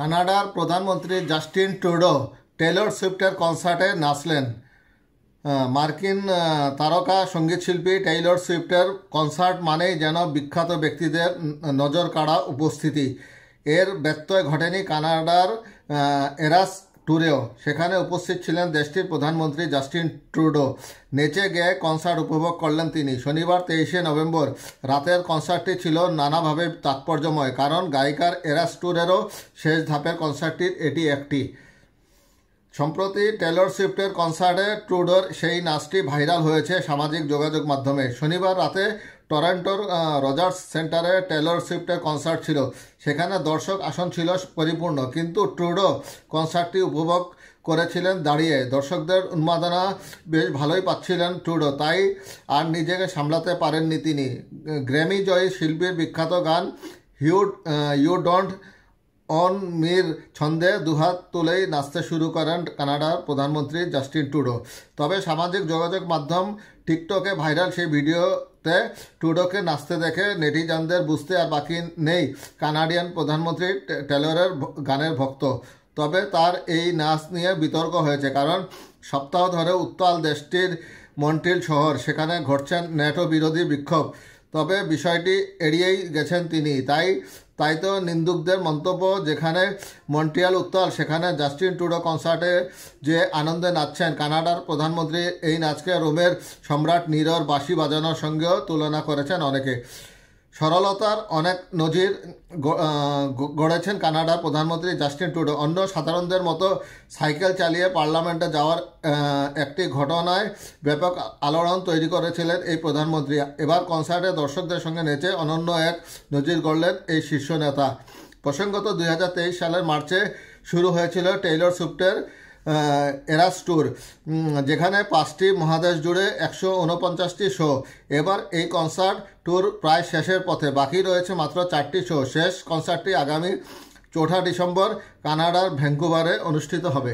কানাডার প্রধানমন্ত্রী Justin Trudeau Taylor সুইফটের কনসার্টে নাচলেন। মার্কিন তারকা সঙ্গীতশিল্পী টেইলর সুইফটের কনসার্ট মানেই যেন বিখ্যাত ব্যক্তিদের নজর কাড়া উপস্থিতি। এর ব্যত্যয় ঘটেনি কানাডার এরাস ট্যুরেও। সেখানে উপস্থিত ছিলেন দেশটির প্রধানমন্ত্রী জাস্টিন ট্রুডো। নেচে গেয়ে কনসার্ট উপভোগ করলেন তিনি। শনিবার 23শে নভেম্বর রাতের কনসার্টটি ছিল নানাভাবে তাৎপর্যময়, কারণ গায়িকার এরাস ট্যুরেরও শেষ ধাপের কনসার্টটির এটি একটি। সম্প্রতি টেলর সুইফটের কনসার্টে ট্রুডোর সেই নাচটি ভাইরাল হয়েছে সামাজিক যোগাযোগ মাধ্যমে। শনিবার রাতে টরন্টোর রজার্স সেন্টারে টেলর সুইফটের কনসার্ট ছিল। সেখানে দর্শক আসন ছিল পরিপূর্ণ, কিন্তু ট্রুডো কনসার্টটি উপভোগ করেছিলেন দাঁড়িয়ে। দর্শকদের উন্মাদনা বেশ ভালোই পাচ্ছিলেন ট্রুডো, তাই আর নিজেকে সামলাতে পারেননি তিনি। গ্র্যামি জয়ী শিল্পীর বিখ্যাত গান ইউ ডোন্ট অন মির ছন্দে দুহাত তুলেই নাচতে শুরু করেন কানাডার প্রধানমন্ত্রী জাস্টিন ট্রুডো। তবে সামাজিক যোগাযোগ মাধ্যম টিকটকে ভাইরাল সেই ভিডিওতে ট্রুডোকে নাচতে দেখে নেটিজানদের বুঝতে আর বাকি নেই কানাডিয়ান প্রধানমন্ত্রী টেলরের গানের ভক্ত। তবে তার এই নাচ নিয়ে বিতর্ক হয়েছে, কারণ সপ্তাহ ধরে উত্তাল দেশটির মন্ট্রিল শহর, সেখানে ঘটছেন ন্যাটো বিরোধী বিক্ষোভ। তবে বিষয়টি এড়িয়েই গেছেন তিনি। তাই তো নিন্দুকদের মন্তব্য, যেখানে মন্ট্রিয়াল উত্তাল সেখানে জাস্টিন ট্রুডো কনসার্টে যে আনন্দে নাচছেন। কানাডার প্রধানমন্ত্রী এই নাচকে রোমের সম্রাট নিরোর বাঁশি বাজানোর সঙ্গেও তুলনা করেছেন অনেকে। সরলতার অনেক নজির গড়েছেন কানাডার প্রধানমন্ত্রী জাস্টিন ট্রুডো। অন্য সাধারণদের মতো সাইকেল চালিয়ে পার্লামেন্টে যাওয়ার একটি ঘটনায় ব্যাপক আলোড়ন তৈরি করেছিলেন এই প্রধানমন্ত্রী। এবার কনসার্টে দর্শকদের সঙ্গে নেচে অনন্য এক নজির গড়লেন এই শীর্ষ নেতা। প্রসঙ্গত 2023 সালের মার্চে শুরু হয়েছিল টেইলর সুইফটের এরাস ট্যুর, যেখানে 5টি মহাদেশ জুড়ে 149টি শো। এবার এই কনসার্ট ট্যুর প্রায় শেষের পথে, বাকি রয়েছে মাত্র 4টি শো। শেষ কনসার্টটি আগামী 4 ডিসেম্বর কানাডার ভ্যাঙ্কুভারে অনুষ্ঠিত হবে।